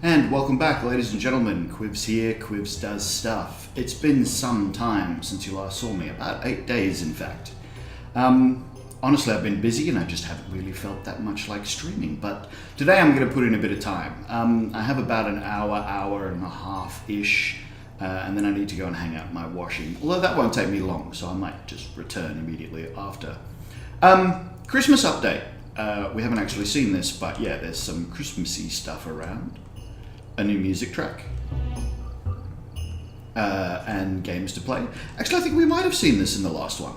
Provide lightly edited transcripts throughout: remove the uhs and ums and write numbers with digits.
And welcome back, ladies and gentlemen. Quivs here, Quivs does stuff. It's been some time since you last saw me, about 8 days in fact. Honestly, I've been busy and I just haven't really felt that much like streaming, but today I'm going to put in a bit of time. I have about an hour and a half-ish, and then I need to go and hang out my washing, although that won't take me long, so I might just return immediately after. Christmas update. We haven't actually seen this, but yeah, there's some Christmassy stuff around. A new music track. And games to play. Actually, I think we might have seen this in the last one.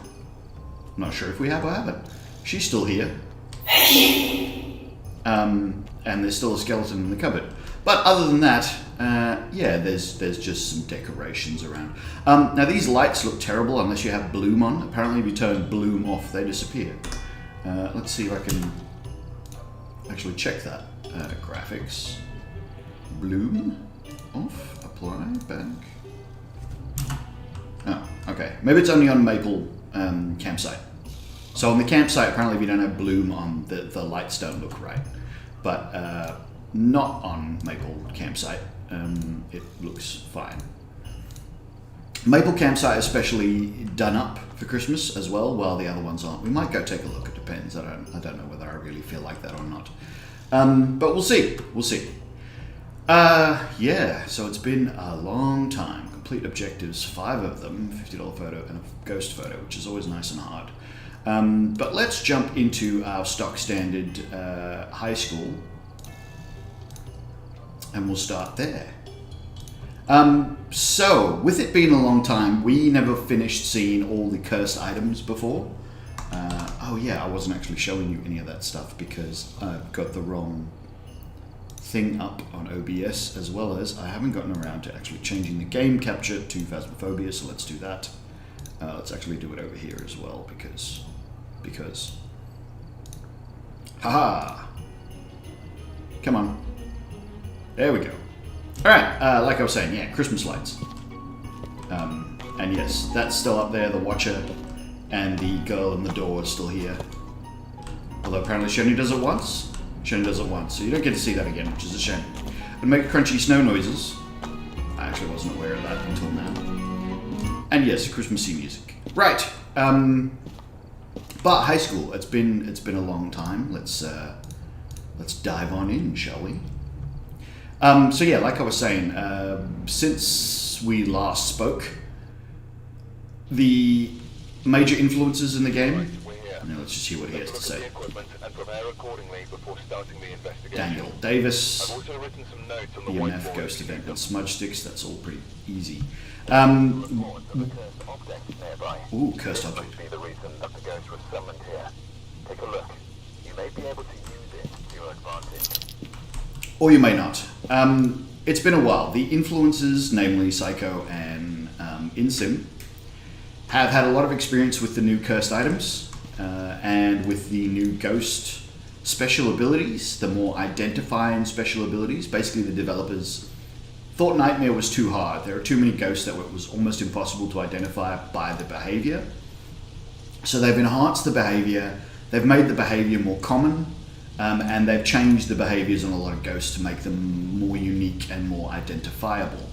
I'm not sure if we have or haven't. She's still here. And there's still a skeleton in the cupboard. But other than that, yeah, there's just some decorations around. Now these lights look terrible unless you have bloom on. Apparently if you turn bloom off, they disappear. Let's see if I can actually check that. Graphics. Bloom off. Apply. Back. Oh, okay. Maybe it's only on Maple campsite. So on the campsite, apparently if you don't have bloom on, the lights don't look right. But not on Maple campsite. It looks fine. Maple campsite especially done up for Christmas as well, while the other ones aren't. We might go take a look. It depends. I don't know whether I really feel like that or not. But we'll see. We'll see. Yeah. So it's been a long time. Complete objectives, 5 of them, $50 photo and a ghost photo, which is always nice and hard. But let's jump into our stock standard high school, and we'll start there. So, with it being a long time, we never finished seeing all the cursed items before. Oh yeah, I wasn't actually showing you any of that stuff because I've got the wrong thing up on OBS, as well as I haven't gotten around to actually changing the game capture to Phasmophobia, so let's do that. Let's actually do it over here as well, because... Haha! Come on. There we go. Alright, like I was saying, yeah, Christmas lights. And yes, that's still up there, the Watcher, and the girl in the door is still here. Although apparently she only does it once. She only does it once, so you don't get to see that again, which is a shame. But make crunchy snow noises. I actually wasn't aware of that until now. And yes, Christmassy music. Right. But high school, it's been a long time. Let's dive on in, shall we? So yeah, like I was saying, since we last spoke, the major influences in the game. Now let's just hear what he has to say. Daniel Davis, EMF, Ghost Event, and Smudge Sticks. That's all pretty easy. Ooh, cursed object. Take a look. You may be able to use it to your advantage. Or you may not. It's been a while. The influences, namely Psycho and InSim, have had a lot of experience with the new cursed items and with the new ghost special abilities, the more identifying special abilities. Basically, the developers thought Nightmare was too hard. There are too many ghosts that it was almost impossible to identify by the behavior. So they've enhanced the behavior, they've made the behavior more common, and they've changed the behaviors on a lot of ghosts to make them more unique and more identifiable.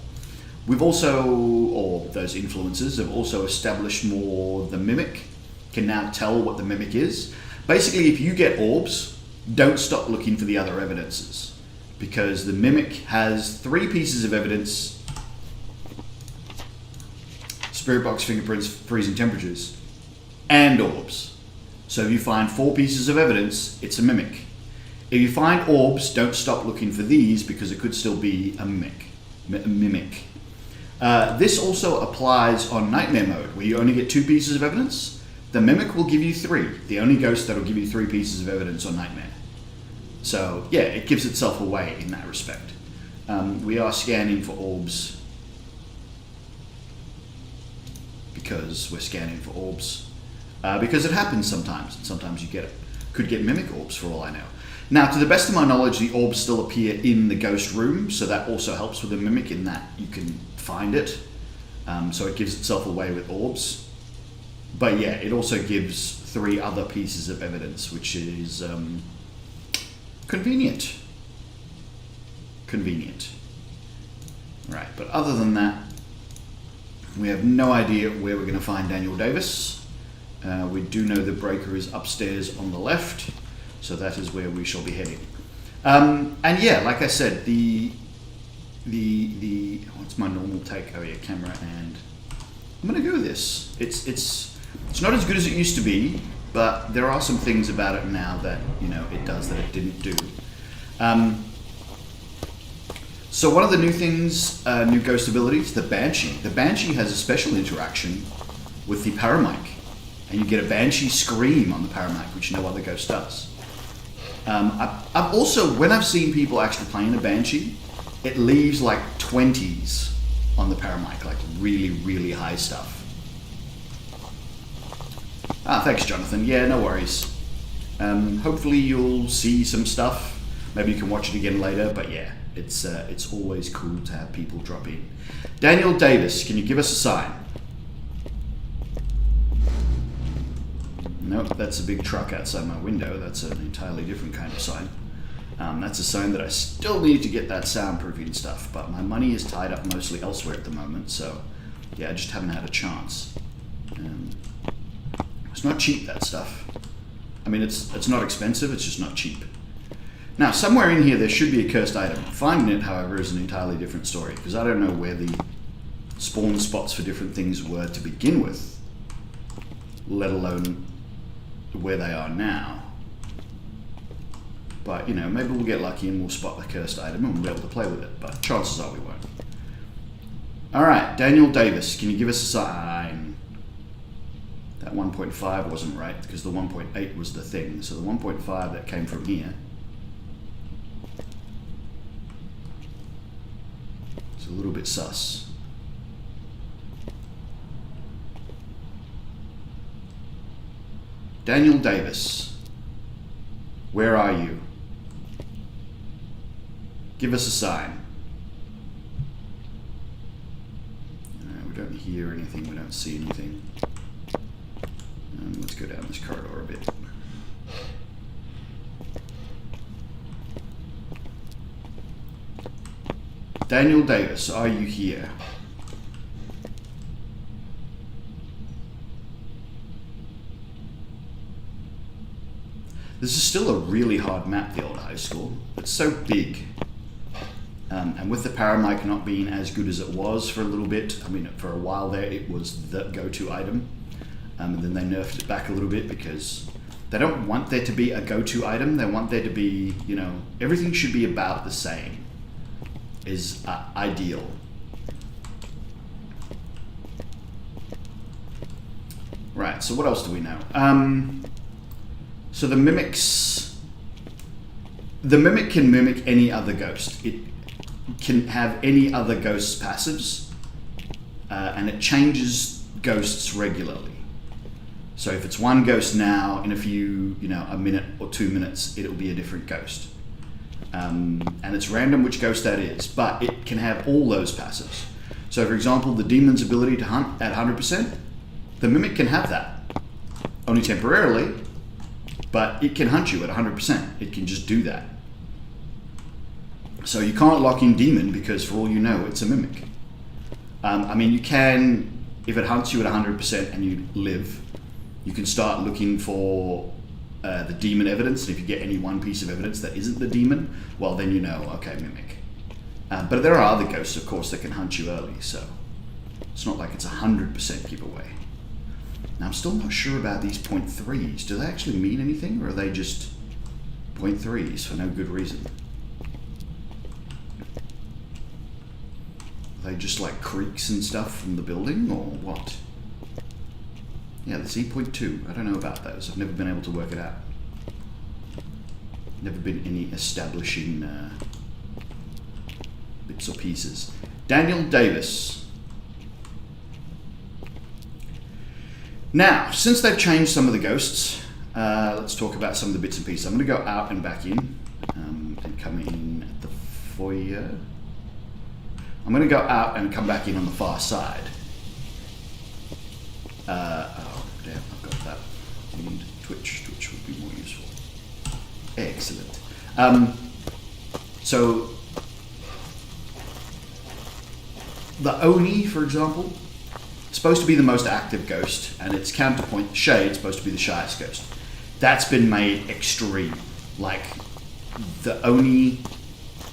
We've also, or those influences, have also established more the Mimic, can now tell what the Mimic is. Basically, if you get orbs, don't stop looking for the other evidences, because the Mimic has 3 pieces of evidence: spirit box, fingerprints, freezing temperatures, and orbs. So if you find 4 pieces of evidence, it's a Mimic. If you find orbs, don't stop looking for these, because it could still be a Mimic. This also applies on Nightmare mode, where you only get 2 pieces of evidence. The Mimic will give you 3. The only ghost that will give you 3 pieces of evidence on Nightmare. So yeah, it gives itself away in that respect. We are scanning for orbs, because we're scanning for orbs. Because it happens sometimes. Sometimes you could get Mimic orbs for all I know. Now, to the best of my knowledge, the orbs still appear in the ghost room, so that also helps with the Mimic in that you can find it. So it gives itself away with orbs. But yeah, it also gives 3 other pieces of evidence, which is convenient. convenient. Right, but other than that, we have no idea where we're going to find Daniel Davis. We do know the breaker is upstairs on the left, so that is where we shall be heading. And yeah, like I said, the what's my normal take? Oh yeah, camera, and I'm going to go with this. It's not as good as it used to be, but there are some things about it now that, you know, it does that it didn't do. So one of the new things, new ghost abilities, the Banshee. The Banshee has a special interaction with the Paramic, and you get a Banshee scream on the Paramic, which no other ghost does. I've also, when I've seen people actually playing a Banshee, it leaves like 20s on the Paramic, like really, really high stuff. Thanks, Jonathan. Yeah, no worries. Hopefully you'll see some stuff. Maybe you can watch it again later, but yeah, it's always cool to have people drop in. Daniel Davis, can you give us a sign? Nope, that's a big truck outside my window. That's an entirely different kind of sign. That's a sign that I still need to get that soundproofing stuff, but my money is tied up mostly elsewhere at the moment, so yeah, I just haven't had a chance. It's not cheap, that stuff. I mean, it's not expensive, it's just not cheap. Now, somewhere in here there should be a cursed item. Finding it, however, is an entirely different story, because I don't know where the spawn spots for different things were to begin with, let alone where they are now. But, you know, maybe we'll get lucky and we'll spot the cursed item and we'll be able to play with it, but chances are we won't. Alright, Daniel Davis, can you give us a sign? That 1.5 wasn't right, because the 1.8 was the thing, so the 1.5 that came from here. It's a little bit sus. Daniel Davis, where are you? Give us a sign. We don't hear anything, we don't see anything. Let's go down this corridor a bit. Daniel Davis, are you here? This is still a really hard map, the old high school. It's so big. And with the Paramic not being as good as it was for a little bit, I mean, for a while there, it was the go-to item. And then they nerfed it back a little bit because they don't want there to be a go-to item. They want there to be, you know, everything should be about the same is ideal. Right, so what else do we know? So the Mimic can mimic any other ghost. It can have any other ghost's passives, and it changes ghosts regularly. So if it's one ghost now, in a few, you know, a minute or 2 minutes, it'll be a different ghost. And it's random which ghost that is, but it can have all those passives. So for example, the demon's ability to hunt at 100%, the Mimic can have that. Only temporarily, but it can hunt you at 100%. It can just do that. So you can't lock in Demon because for all you know, it's a Mimic. I mean, you can, if it hunts you at 100% and you live, you can start looking for the demon evidence, and if you get any one piece of evidence that isn't the demon, well then you know, okay, Mimic. But there are other ghosts, of course, that can hunt you early, so it's not like it's 100% giveaway. Now I'm still not sure about these 0.3s. Do they actually mean anything, or are they just 0.3s for no good reason? Are they just like creaks and stuff from the building, or what? Yeah, the C.2. I don't know about those. I've never been able to work it out. Never been any establishing bits or pieces. Daniel Davis. Now, since they've changed some of the ghosts, let's talk about some of the bits and pieces. I'm going to go out and back in, and come in at the foyer. I'm going to go out and come back in on the far side. Oh, damn, I've got that. And Twitch would be more useful. Excellent. So, the Oni, for example, it's supposed to be the most active ghost, and its counterpoint, the Shade, supposed to be the shyest ghost. That's been made extreme. Like, the Oni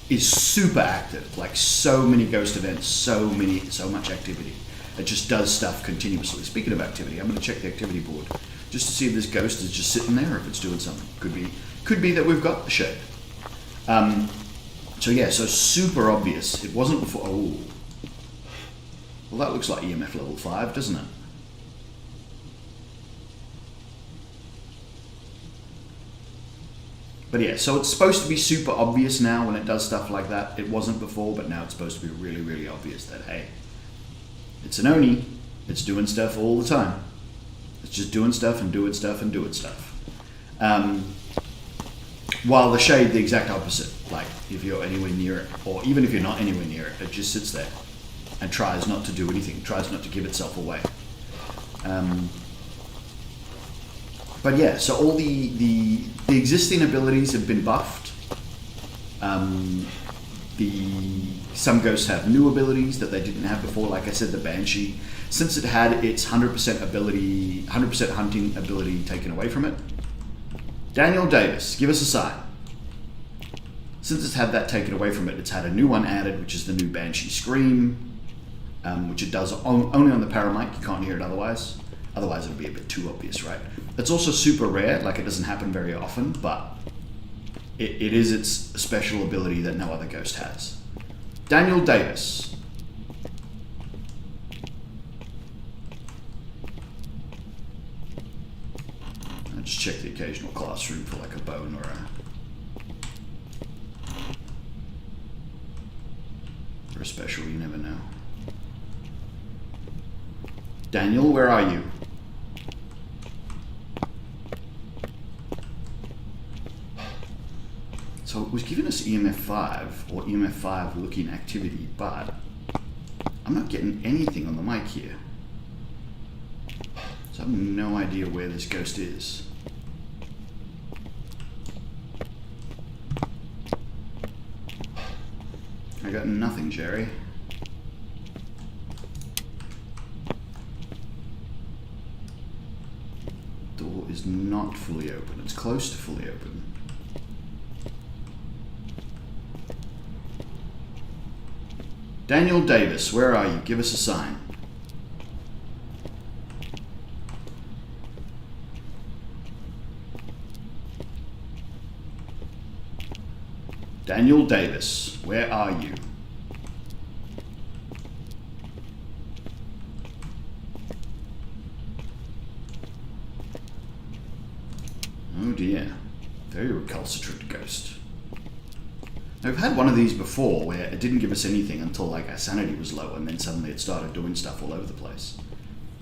is super active. Like, so many ghost events, so much activity. It just does stuff continuously. Speaking of activity, I'm going to check the activity board just to see if this ghost is just sitting there, or if it's doing something. Could be that we've got the Shade. So yeah, so super obvious. It wasn't before. Oh, well, that looks like EMF level 5, doesn't it? But yeah, so it's supposed to be super obvious now when it does stuff like that. It wasn't before, but now it's supposed to be really, really obvious that, hey, it's an Oni. It's doing stuff all the time. It's just doing stuff and doing stuff and doing stuff. While the Shade, the exact opposite. Like, if you're anywhere near it, or even if you're not anywhere near it, it just sits there and tries not to do anything, tries not to give itself away. But yeah, so all the existing abilities have been buffed. Some ghosts have new abilities that they didn't have before. Like I said, the Banshee, since it had its 100% ability, 100% hunting ability taken away from it. Daniel Davis, give us a sign. Since it's had that taken away from it, it's had a new one added, which is the new Banshee Scream, which it does only on the paramic. You can't hear it otherwise. Otherwise, it'll be a bit too obvious, right? It's also super rare, like it doesn't happen very often, but it is its special ability that no other ghost has. Daniel Davis. I'll just check the occasional classroom for like a bone or a special, you never know. Daniel, where are you? So it was giving us EMF 5 or EMF 5 looking activity, but I'm not getting anything on the mic here. So I have no idea where this ghost is. I got nothing, Jerry. Door is not fully open. It's close to fully open. Daniel Davis, where are you? Give us a sign. Daniel Davis, where are you? Oh dear. Very recalcitrant ghost. Now, we've had one of these before where it didn't give us anything until like our sanity was low, and then suddenly it started doing stuff all over the place.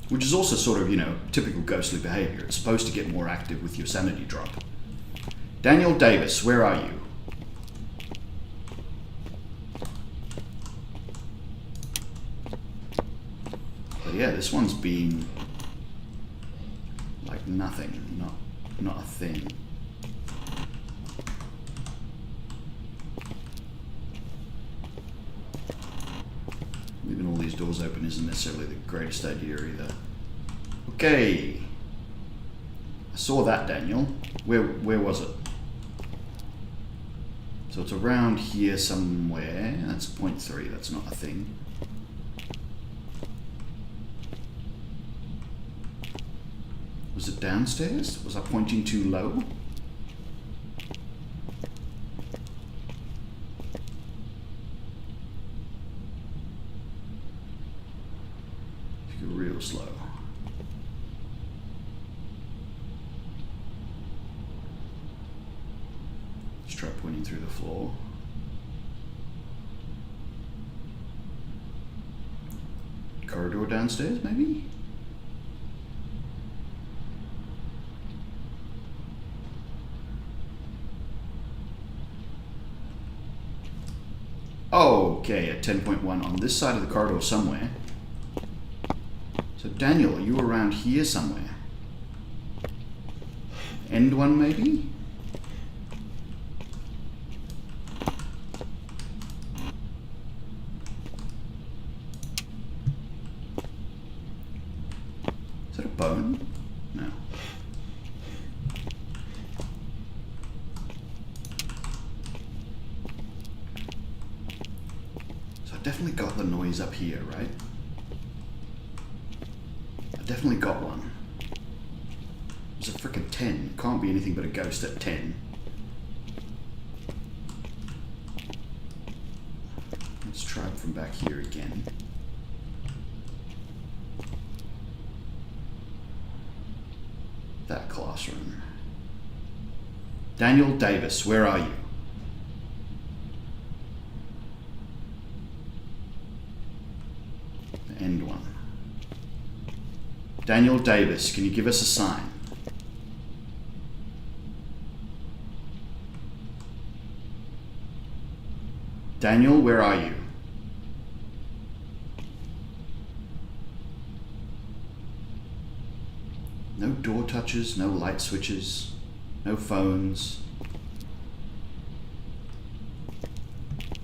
Which is also sort of, typical ghostly behavior. It's supposed to get more active with your sanity drop. Daniel Davis, where are you? But yeah, this one's been like nothing, not a thing. Leaving all these doors open isn't necessarily the greatest idea either. Okay. I saw that, Daniel. Where was it? So it's around here somewhere. That's 0.3, that's not a thing. Was it downstairs? Was I pointing too low? Real slow. Let's try pointing through the floor. Corridor downstairs, maybe? Okay, at 10.1 on this side of the corridor somewhere. So Daniel, are you around here somewhere? End one, maybe? bone? No. So I definitely got the noise up here, right? I definitely got one. It was a frickin' 10. Can't be anything but a ghost at 10. Let's try it from back here again. That classroom. Daniel Davis, where are you? The end one. Daniel Davis, can you give us a sign? Daniel, where are you? No door touches, no light switches, no phones.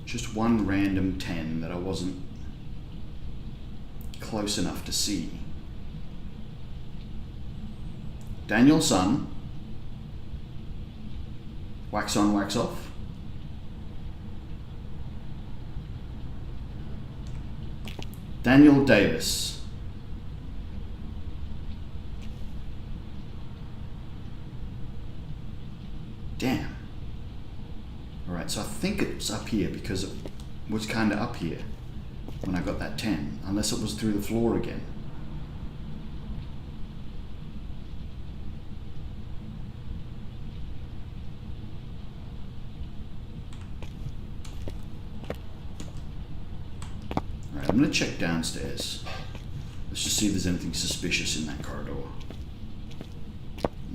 Just one random 10 that I wasn't close enough to see. Daniel, son. Wax on, wax off. Daniel Davis. Damn. Alright, so I think it's up here because it was kind of up here when I got that 10, unless it was through the floor again. Alright, I'm going to check downstairs. Let's just see if there's anything suspicious in that corridor.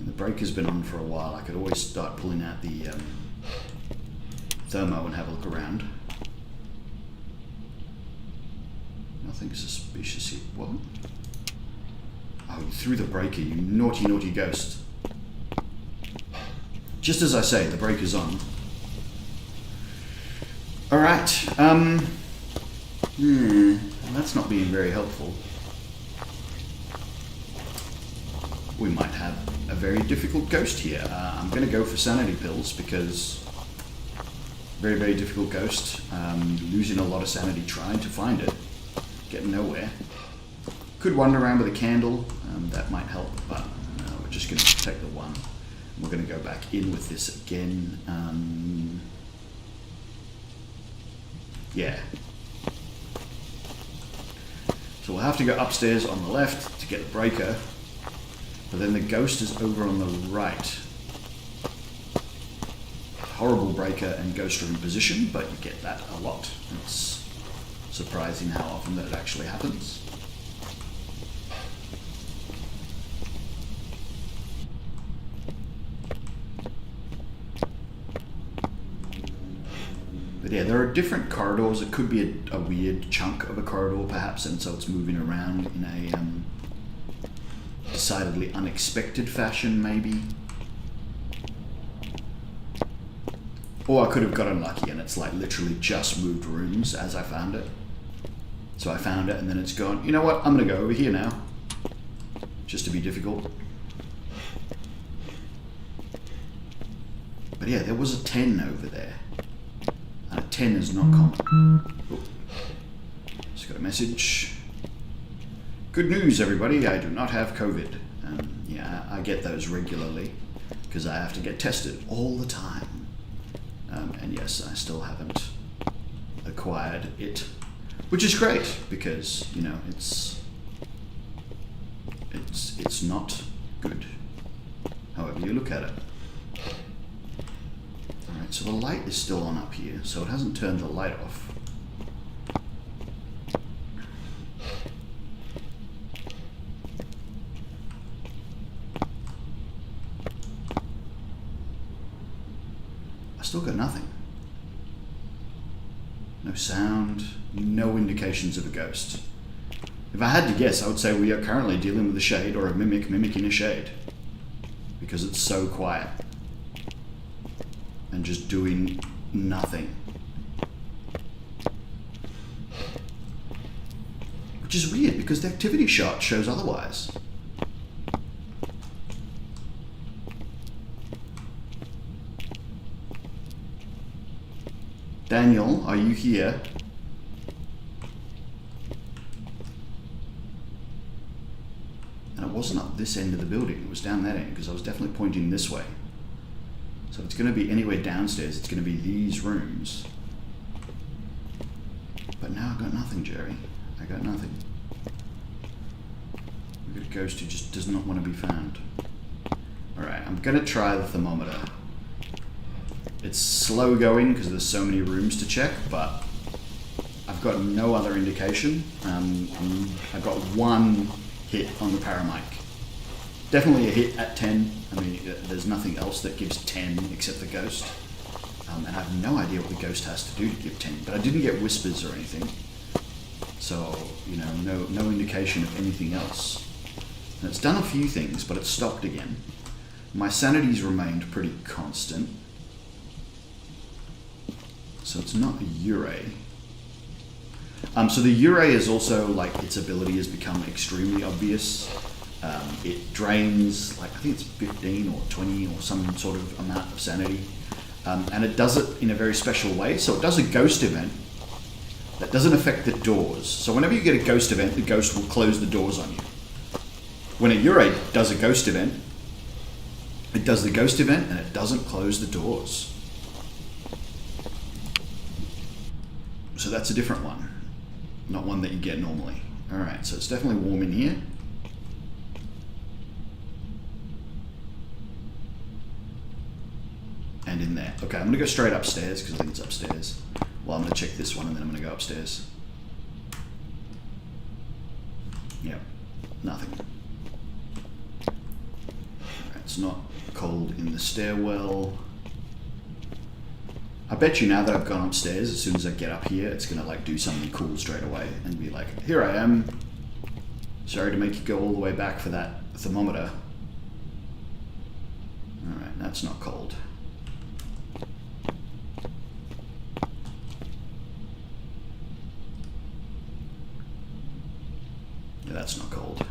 The breaker's been on for a while. I could always start pulling out the thermo and have a look around. Nothing suspicious here. What? Oh, you threw the breaker, you naughty, naughty ghost. Just as I say, the breaker's on. Alright, that's not being very helpful. We might have a very difficult ghost here. I'm going to go for sanity pills because very, very difficult ghost. Losing a lot of sanity trying to find it. Getting nowhere. Could wander around with a candle. That might help, but we're just going to take the one. We're going to go back in with this again. Yeah. So we'll have to go upstairs on the left to get the breaker. But then the ghost is over on the right. Horrible breaker and ghost room position, but you get that a lot. It's surprising how often that it actually happens. But yeah, there are different corridors. It could be a weird chunk of a corridor perhaps, and so it's moving around in a decidedly unexpected fashion, maybe. Or I could have got unlucky and it's like literally just moved rooms as I found it. So I found it and then it's gone, you know what, I'm going to go over here now. Just to be difficult. But yeah, there was a 10 over there. And a 10 is not common. Oh. Just got a message. Good news, everybody, I do not have COVID. Yeah, I get those regularly because I have to get tested all the time. And yes, I still haven't acquired it, which is great because, you know, it's not good, however you look at it. Alright, so the light is still on up here, so it hasn't turned the light off. Still got nothing. No sound, no indications of a ghost. If I had to guess, I would say we are currently dealing with a shade or a mimic mimicking a shade. Because it's so quiet. And just doing nothing. Which is weird because the activity shot shows otherwise. Daniel, are you here? And it wasn't up this end of the building, it was down that end, because I was definitely pointing this way. So if it's going to be anywhere downstairs, it's going to be these rooms. But now I've got nothing, Jerry. I got nothing. We've got a ghost who just does not want to be found. Alright, I'm going to try the thermometer. It's slow going because there's so many rooms to check, but I've got no other indication. I got one hit on the paramic. Definitely a hit at 10. I mean, there's nothing else that gives 10 except the ghost. And I have no idea what the ghost has to do to give 10, but I didn't get whispers or anything. So, you know, no indication of anything else. And it's done a few things, but it's stopped again. My sanity's remained pretty constant. So it's not a Ure. So the Ure is also, like, its ability has become extremely obvious. It drains, like, I think it's 15 or 20 or some sort of amount of sanity. And it does it in a very special way. So it does a ghost event that doesn't affect the doors. So whenever you get a ghost event, the ghost will close the doors on you. When a Ure does a ghost event, it does the ghost event and it doesn't close the doors. So that's a different one. Not one that you get normally. Alright, so it's definitely warm in here. And in there. Okay, I'm going to go straight upstairs because I think it's upstairs. Well, I'm going to check this one and then I'm going to go upstairs. Yep, nothing. Alright, it's not cold in the stairwell. I bet you now that I've gone upstairs, as soon as I get up here, it's going to like do something cool straight away and be like, here I am. Sorry to make you go all the way back for that thermometer. Alright, that's not cold. Yeah, that's not cold.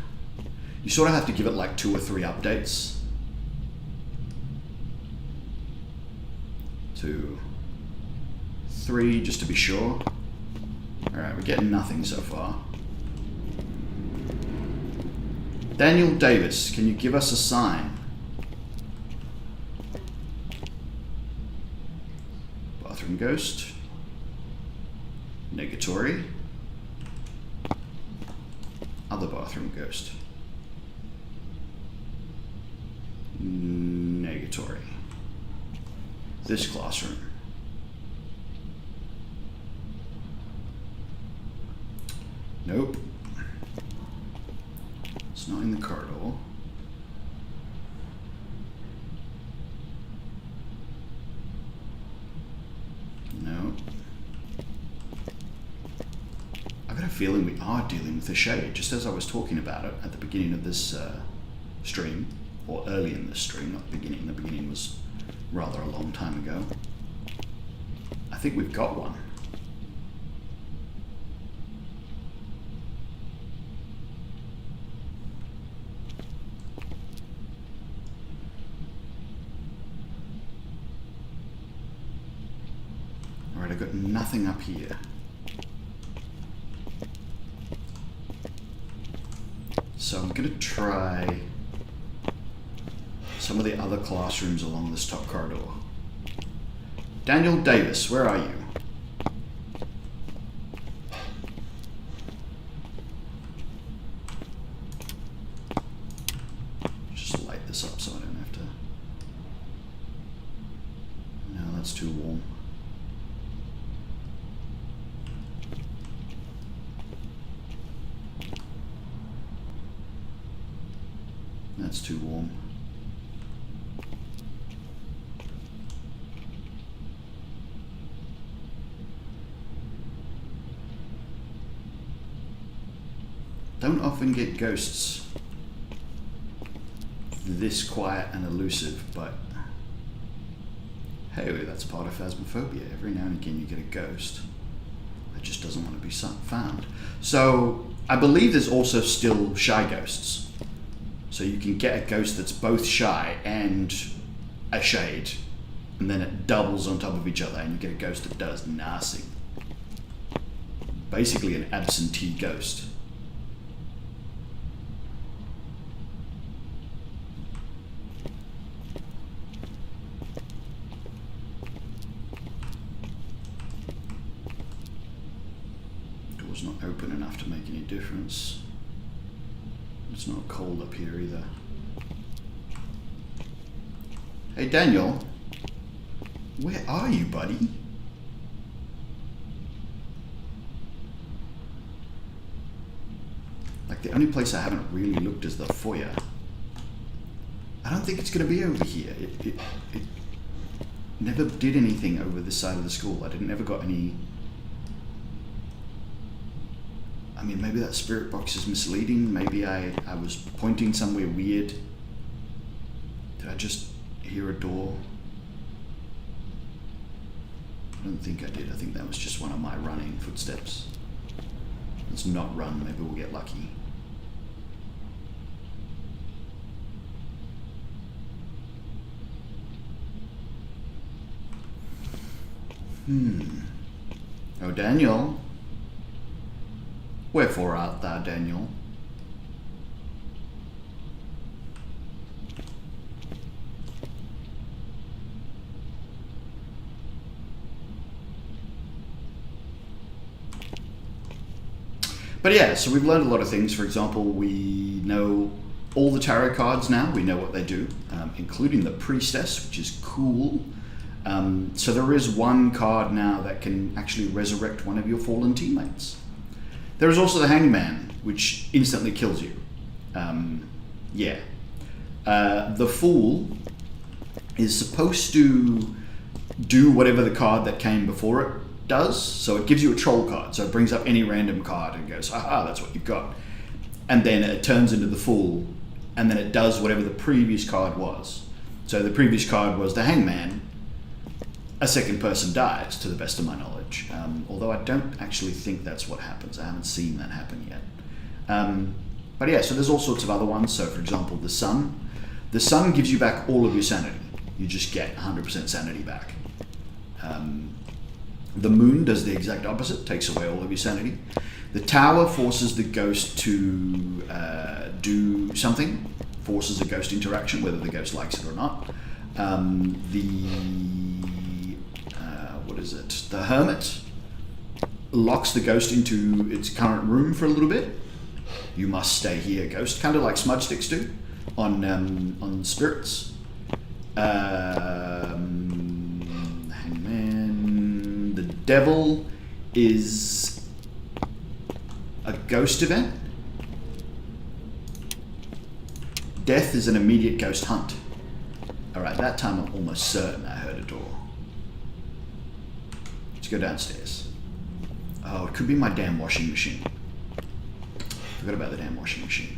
You sort of have to give it like 2 or 3 updates. 2, 3, just to be sure. Alright, we're getting nothing so far. Daniel Davis, can you give us a sign? Bathroom ghost. Negatory. Other bathroom ghost. Negatory. This classroom. Nope. It's not in the corridor. No. I've got a feeling we are dealing with a shade, just as I was talking about it at the beginning of this stream, or early in this stream, not the beginning. The beginning was rather a long time ago. I think we've got one. Alright, I've got nothing up here. So I'm going to try some of the other classrooms along this top corridor. Daniel Davis, where are you? Just light this up so I don't have to... No, that's too warm. That's too warm. Don't often get ghosts this quiet and elusive, but hey, that's part of Phasmophobia. Every now and again you get a ghost that just doesn't want to be found. So I believe there's also still shy ghosts. So you can get a ghost that's both shy and a shade and then it doubles on top of each other, and you get a ghost that does nothing. Basically an absentee ghost. Door's not open enough to make any difference. It's not cold up here either. Hey Daniel, where are you, buddy? Like, the only place I haven't really looked is the foyer. I don't think it's going to be over here. It never did anything over this side of the school. I never got any... I mean, maybe that spirit box is misleading. Maybe I was pointing somewhere weird. Did I just hear a door? I don't think I did. I think that was just one of my running footsteps. Let's not run. Maybe we'll get lucky. Oh, Daniel. Wherefore art thou, Daniel? But yeah, so we've learned a lot of things. For example, we know all the tarot cards now. We know what they do, including the priestess, which is cool. So there is one card now that can actually resurrect one of your fallen teammates. There is also the hangman, which instantly kills you. The fool is supposed to do whatever the card that came before it does. So it gives you a troll card. So it brings up any random card and goes, aha, that's what you've got. And then it turns into the fool, and then it does whatever the previous card was. So the previous card was the hangman. A second person dies, to the best of my knowledge. Although I don't actually think that's what happens. I haven't seen that happen yet. But yeah, so there's all sorts of other ones. So for example, the sun. The sun gives you back all of your sanity. You just get 100% sanity back. The moon does the exact opposite, takes away all of your sanity. The tower forces the ghost to do something, forces a ghost interaction, whether the ghost likes it or not. The hermit locks the ghost into its current room for a little bit. You must stay here, ghost. Kind of like smudge sticks do on spirits. Hangman. The devil is a ghost event. Death is an immediate ghost hunt. Alright, that time I'm almost certain I heard a door. Let's go downstairs. Oh, it could be my damn washing machine. Forgot about the damn washing machine.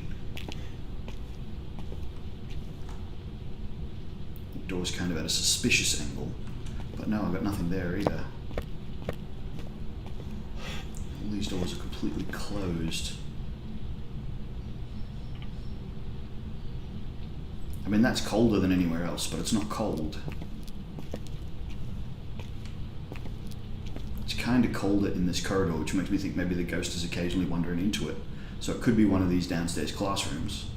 The door's kind of at a suspicious angle. But no, I've got nothing there either. All these doors are completely closed. I mean, that's colder than anywhere else, but it's not cold. It's kind of colder in this corridor, which makes me think maybe the ghost is occasionally wandering into it. So it could be one of these downstairs classrooms.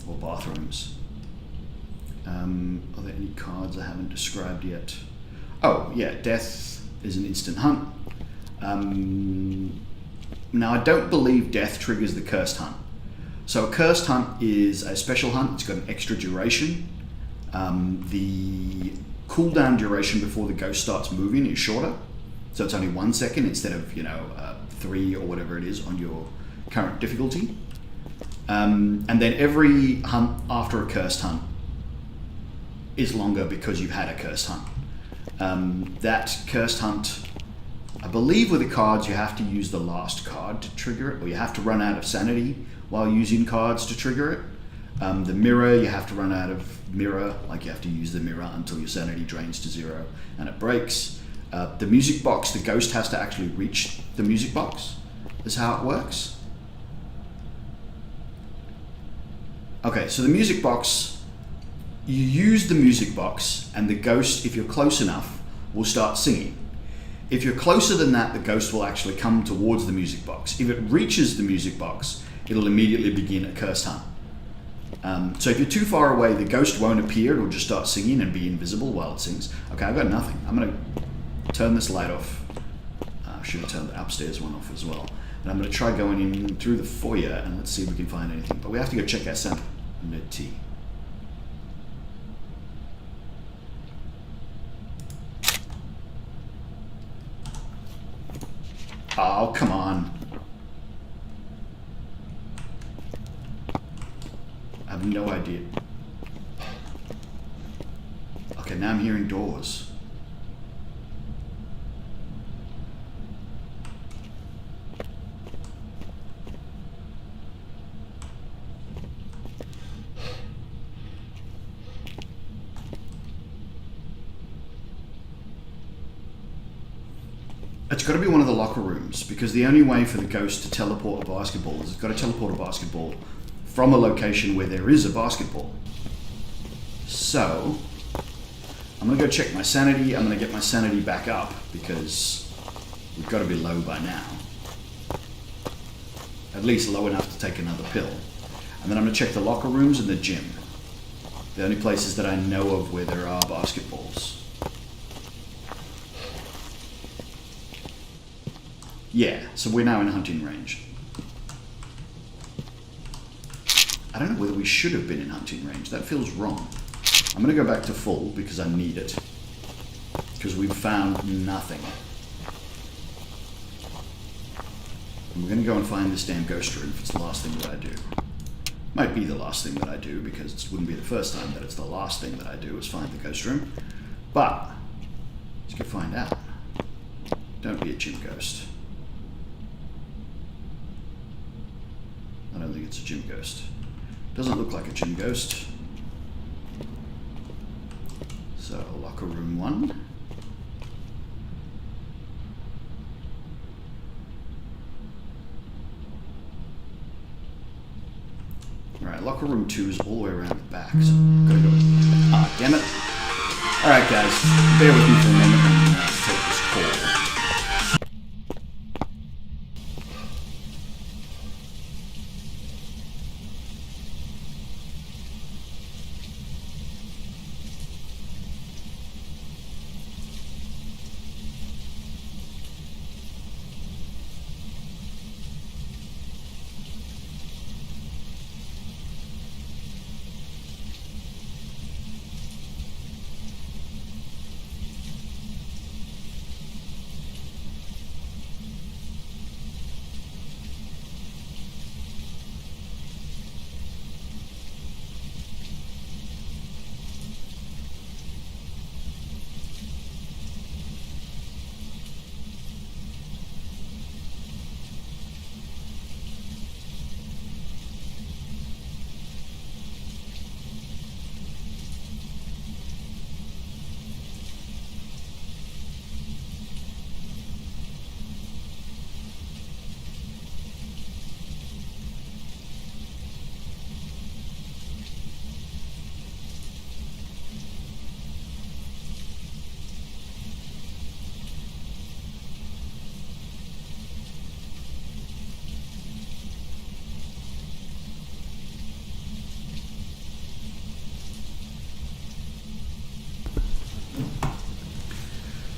Or bathrooms. Are there any cards I haven't described yet? Oh, yeah, death is an instant hunt. Now, I don't believe death triggers the cursed hunt. So a cursed hunt is a special hunt. It's got an extra duration. The cooldown duration before the ghost starts moving is shorter. So it's only 1 second instead of, 3 or whatever it is on your current difficulty. And then every hunt after a cursed hunt is longer because you've had a cursed hunt. That cursed hunt, I believe with the cards you have to use the last card to trigger it, or you have to run out of sanity while using cards to trigger it. The mirror, you have to run out of mirror, like you have to use the mirror until your sanity drains to 0 and it breaks. The music box, the ghost has to actually reach the music box. is how it works. Okay, so the music box, you use the music box and the ghost, if you're close enough, will start singing. If you're closer than that, the ghost will actually come towards the music box. If it reaches the music box, it'll immediately begin a cursed hunt. So if you're too far away, the ghost won't appear. It'll just start singing and be invisible while it sings. Okay, I've got nothing. I'm going to turn this light off. I should have turned the upstairs one off as well. And I'm going to try going in through the foyer and let's see if we can find anything. But we have to go check our sanity. Oh, come on. I have no idea. Okay, now I'm hearing doors. It's got to be one of the locker rooms, because the only way for the ghost to teleport a basketball is it's got to teleport a basketball from a location where there is a basketball. So, I'm going to go check my sanity. I'm going to get my sanity back up, because we've got to be low by now. At least low enough to take another pill. And then I'm going to check the locker rooms and the gym. The only places that I know of where there are basketballs. Yeah, so we're now in hunting range. I don't know whether we should have been in hunting range. That feels wrong. I'm going to go back to full because I need it. Because we've found nothing. And we're going to go and find this damn ghost room if it's the last thing that I do. Might be the last thing that I do, because it wouldn't be the first time that it's the last thing that I do is find the ghost room. But let's go find out. Don't be a gym ghost. I don't think it's a gym ghost. Doesn't look like a gym ghost. So, locker room 1. Alright, locker room 2 is all the way around the back, so I'm gonna go. Ah, damn it. Alright, guys, bear with me for a moment and take this call.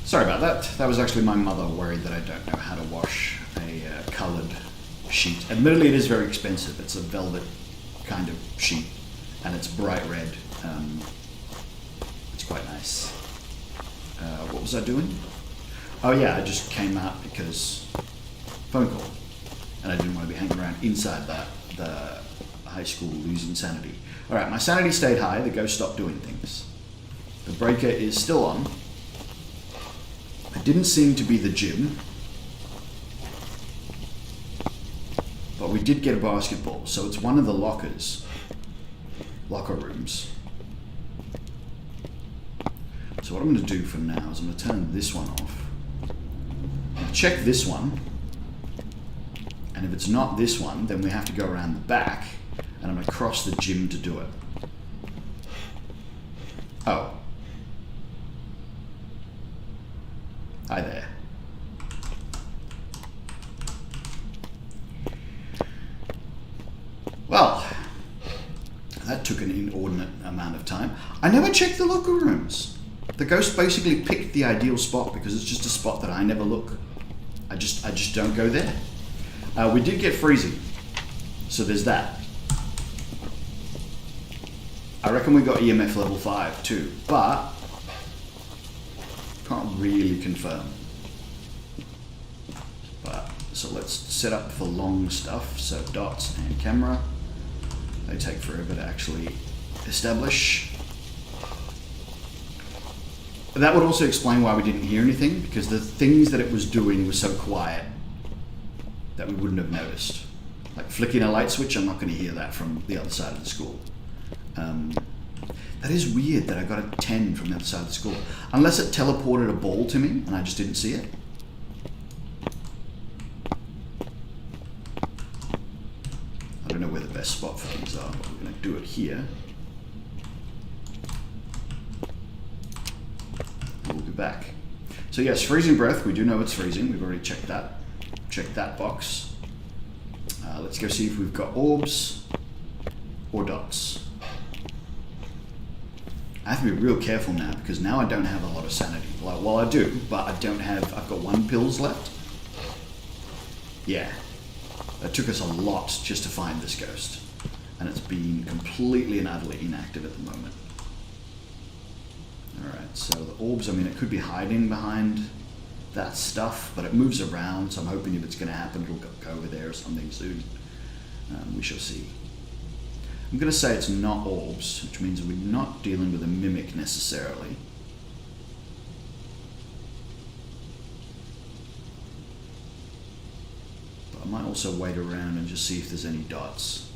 Sorry about that. That was actually my mother worried that I don't know how to wash a coloured sheet. Admittedly, it is very expensive. It's a velvet kind of sheet, and it's bright red. It's quite nice. What was I doing? Oh yeah, I just came out because phone call, and I didn't want to be hanging around inside the high school losing sanity. All right, my sanity stayed high. The ghost stopped doing things. The breaker is still on. It didn't seem to be the gym, but we did get a basketball, so it's one of the locker rooms. So what I'm going to do for now is I'm going to turn this one off. I'll check this one. And if it's not this one, then we have to go around the back, and I'm going to cross the gym to do it. Oh. Hi there. Well, that took an inordinate amount of time. I never checked the locker rooms. The ghost basically picked the ideal spot because it's just a spot that I never look. I just don't go there. We did get freezing, so there's that. I reckon we got EMF level 5 too, but can't really confirm. But so let's set up for long stuff. So dots and camera. They take forever to actually establish. That would also explain why we didn't hear anything, because the things that it was doing were so quiet that we wouldn't have noticed. Like flicking a light switch, I'm not going to hear that from the other side of the school. That is weird that I got a 10 from the other side of the school. Unless it teleported a ball to me and I just didn't see it. I don't know where the best spot for things are, but we're going to do it here. We'll be back. So yes, freezing breath. We do know it's freezing. We've already checked that. Checked that box. Let's go see if we've got orbs or dots. I have to be real careful now because now I don't have a lot of sanity. Well, I do, but I don't have. I've got 1 pills left. Yeah, that took us a lot just to find this ghost, and it's been completely and utterly inactive at the moment. Alright, so the orbs, I mean, it could be hiding behind that stuff, but it moves around, so I'm hoping if it's going to happen, it'll go over there or something soon. We shall see. I'm going to say it's not orbs, which means we're not dealing with a mimic necessarily. But I might also wait around and just see if there's any dots.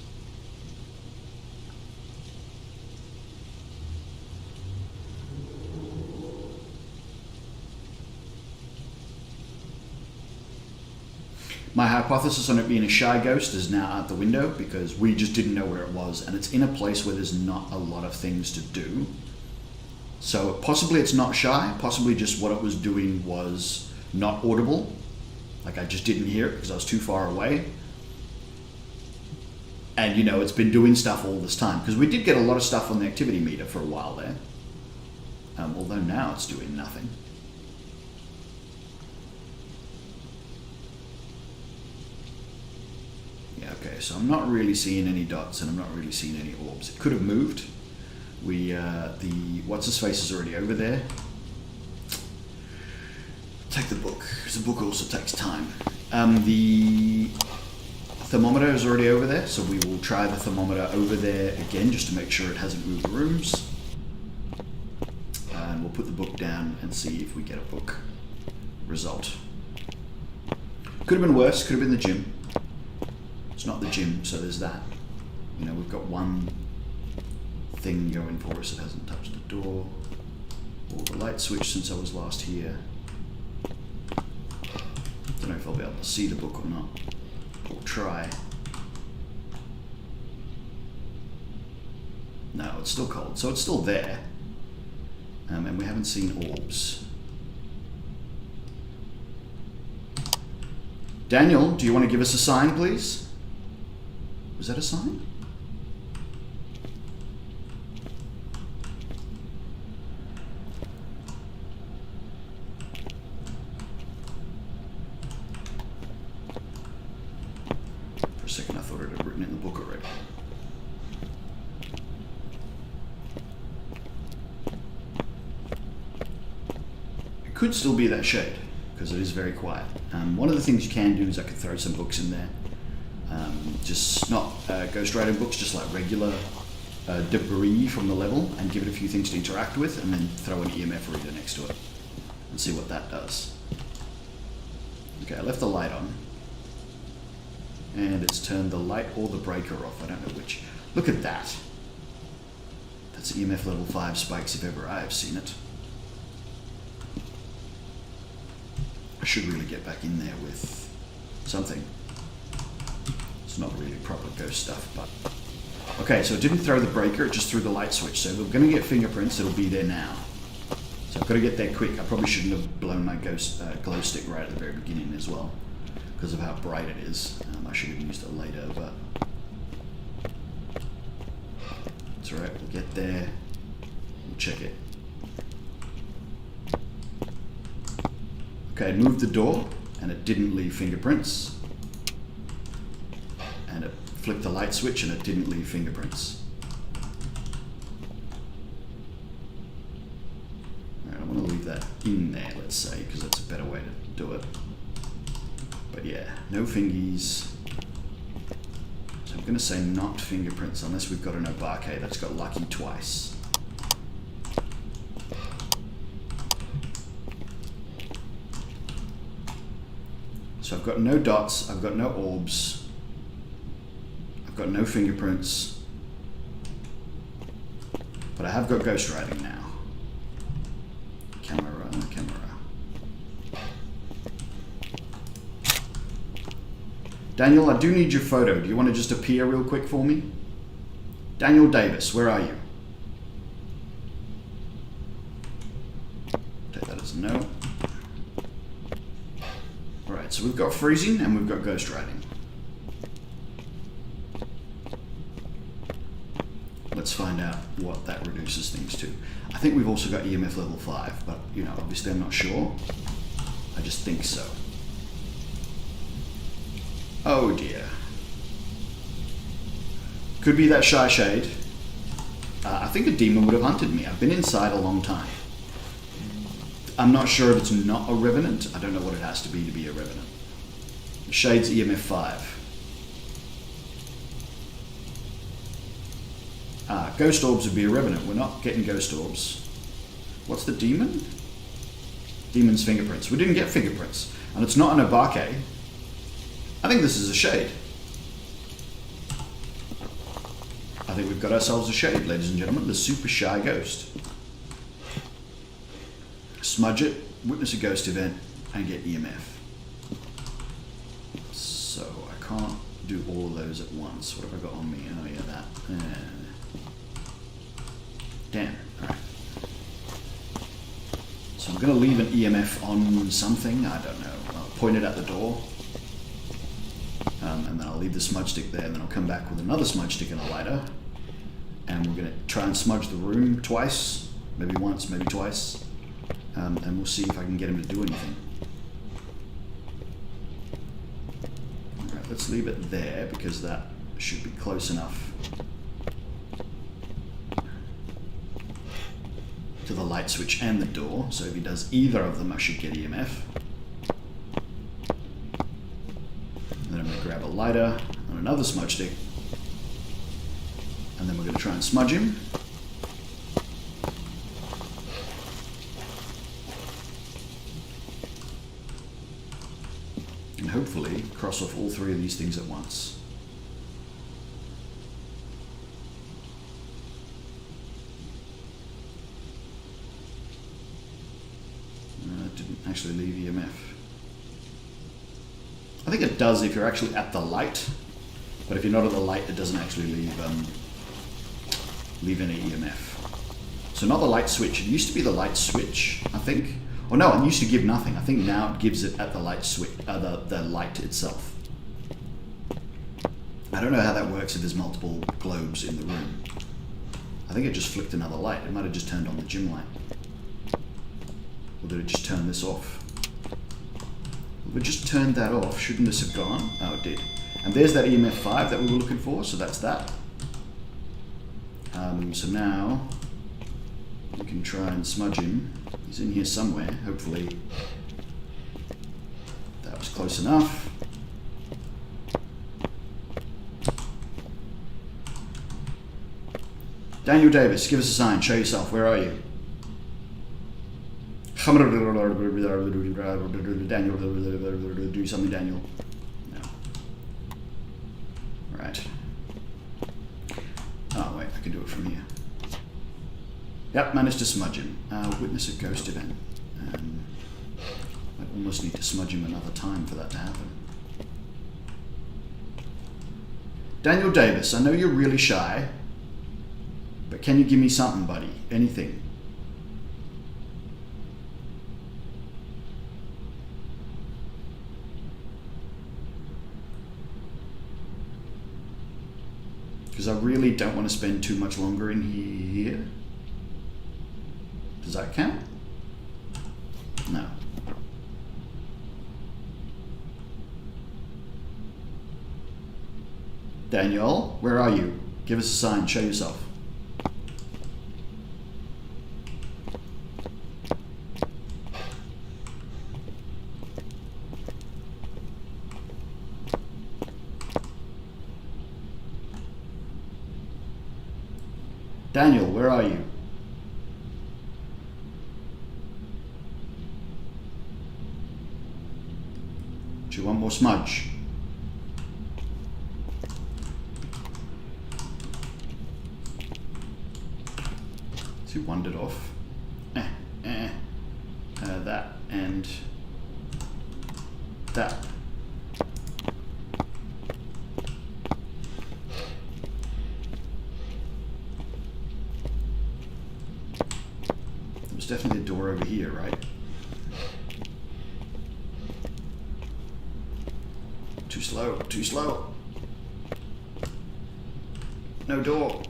My hypothesis on it being a shy ghost is now out the window because we just didn't know where it was, and it's in a place where there's not a lot of things to do. So possibly it's not shy, possibly just what it was doing was not audible. Like I just didn't hear it because I was too far away. And you know, it's been doing stuff all this time because we did get a lot of stuff on the activity meter for a while there. Although now it's doing nothing. Okay, so I'm not really seeing any dots and I'm not really seeing any orbs. It could have moved. The what's-his-face is already over there. Take the book, because the book also takes time. The thermometer is already over there, so we will try the thermometer over there again just to make sure it hasn't moved the rooms. And we'll put the book down and see if we get a book result. Could have been worse, could have been the gym. It's not the gym, so there's that. You know, we've got one thing going for us that hasn't touched the door or the light switch since I was last here. Don't know if I'll be able to see the book or not. We'll try. No, it's still cold, so it's still there. And we haven't seen orbs. Daniel, do you want to give us a sign, please? Was that a sign? For a second I thought it had written in the book already. It could still be that shade, because it is very quiet. One of the things you can do is I could throw some books in there. Just not ghostwriting books, just like regular debris from the level, and give it a few things to interact with, and then throw an EMF reader next to it and see what that does. Okay, I left the light on, and it's turned the light or the breaker off, I don't know which. Look at that. That's EMF level 5 spikes if ever I have seen it. I should really get back in there with something. It's not really proper ghost stuff, but... Okay, so it didn't throw the breaker, it just threw the light switch. So we're going to get fingerprints, it'll be there now. So I've got to get there quick. I probably shouldn't have blown my glow stick right at the very beginning as well, because of how bright it is. I should have used it later, but... It's alright, we'll get there. We'll check it. Okay, moved the door, and it didn't leave fingerprints. And it flicked the light switch, and it didn't leave fingerprints. Alright, I want to leave that in there, let's say, because that's a better way to do it. But yeah, no fingies. So I'm going to say not fingerprints, unless we've got an Obake that's got lucky twice. So I've got no dots, I've got no orbs, I've got no fingerprints, but I have got ghost writing now. Camera. Daniel, I do need your photo. Do you want to just appear real quick for me? Daniel Davis, where are you? Take that as a no. Alright, so we've got freezing and we've got ghost writing. Let's find out what that reduces things to. I think we've also got EMF level 5, but you know, obviously I'm not sure. I just think so. Oh dear. Could be that shy shade. I think a demon would have hunted me. I've been inside a long time. I'm not sure if it's not a revenant. I don't know what it has to be a revenant. Shade's EMF 5. Ghost orbs would be a revenant. We're not getting ghost orbs. What's the demon? Demon's fingerprints. We didn't get fingerprints. And it's not an Obake. I think this is a shade. I think we've got ourselves a shade, ladies and gentlemen. The super shy ghost. Smudge it, witness a ghost event, and get EMF. So I can't do all of those at once. What have I got on me? Oh yeah, that. Damn. Alright. So I'm going to leave an EMF on something. I don't know. I'll point it at the door. And then I'll leave the smudge stick there, and then I'll come back with another smudge stick and a lighter. And we're going to try and smudge the room twice. Maybe once, maybe twice. And we'll see if I can get him to do anything. Alright, let's leave it there, because that should be close enough to the light switch and the door. So if he does either of them, I should get EMF. And then I'm going to grab a lighter and another smudge stick. And then we're going to try and smudge him. And hopefully cross off all three of these things at once. It didn't actually leave EMF. I think it does if you're actually at the light, but if you're not at the light, it doesn't actually leave any EMF. So not the light switch. It used to be the light switch, I think. Or no, it used to give nothing. I think now it gives it at the light switch, the light itself. I don't know how that works if there's multiple globes in the room. I think it just flicked another light. It might have just turned on the gym light. Or did it just turn this off? If it just turned that off, shouldn't this have gone? Oh, it did. And there's that EMF 5 that we were looking for, so that's that. So now we can try and smudge him. He's in here somewhere, hopefully. That was close enough. Daniel Davis, give us a sign, show yourself, where are you? Daniel, do something, Daniel. No. Right. Oh, wait, I can do it from here. Yep, managed to smudge him. Witness a ghost event. I almost need to smudge him another time for that to happen. Daniel Davis, I know you're really shy, but can you give me something, buddy? Anything? Because I really don't want to spend too much longer in here. Does that count? No. Daniel, where are you? Give us a sign, show yourself. Daniel, where are you? Do you want more smudge? Has he wandered off? That and that. There's definitely a door over here, right? Too slow, too slow. No door.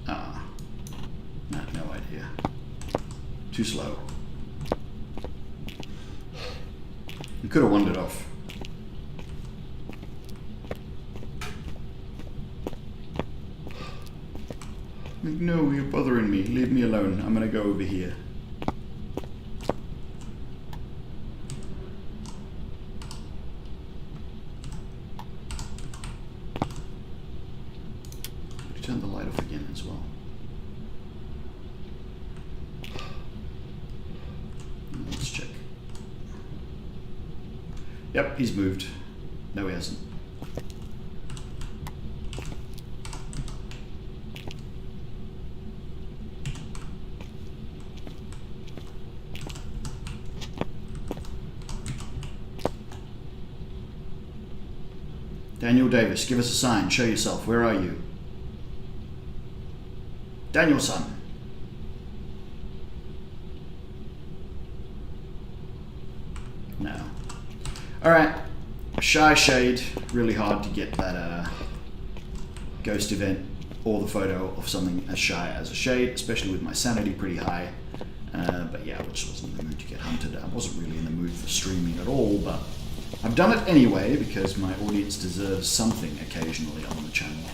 Ah, no idea. Too slow. You could have wandered off. No, you're bothering me. Leave me alone. I'm gonna go over here. Turn the light off again as well. Let's check. Yep, he's moved. No, he hasn't. Daniel Davis, give us a sign. Show yourself. Where are you? Danielson. No. Alright. Shy Shade. Really hard to get that ghost event or the photo of something as shy as a shade, especially with my sanity pretty high. But yeah, I just wasn't in the mood to get hunted. I wasn't really in the mood for streaming at all, but I've done it anyway because my audience deserves something occasionally on the channel.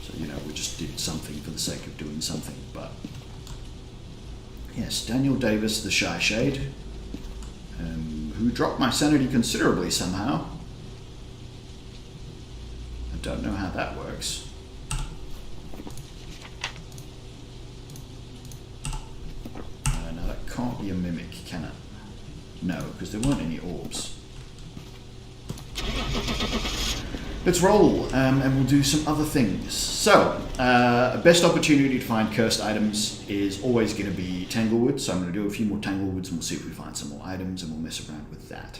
So, you know, we just did something for the sake of doing something. But yes, Daniel Davis, the Shy Shade, who dropped my sanity considerably somehow. I don't know how that works. Now that can't be a mimic, can it? No, because there weren't any orbs. Let's roll, and we'll do some other things. So, best opportunity to find cursed items is always going to be Tanglewood. So I'm going to do a few more Tanglewoods, and we'll see if we find some more items, and we'll mess around with that.